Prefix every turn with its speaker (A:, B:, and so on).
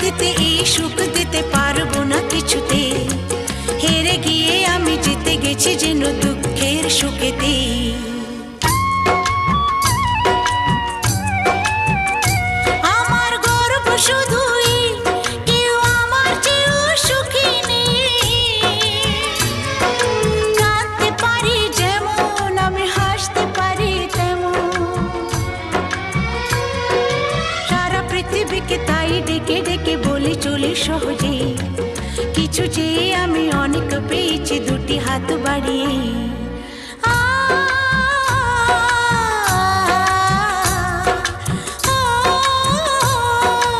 A: দিতে এই সুখ দিতে পারবো না কিছুতে, হেরে গিয়ে আমি জিতে গেছি যেন দুঃখের সুখেতে। আমার গর্ব শুধুই কেউ আমার চেয়েও সুখী নেই, কাঁদতে পারি যেমন আমি হাসতে পারি তেমন, সারা পৃথিবীকে তাই ডেকে ডেকে বলি চলি সহজে, কিছু চেয়ে আমি অনেক পেয়েছি দুটি হাত বাড়িয়ে।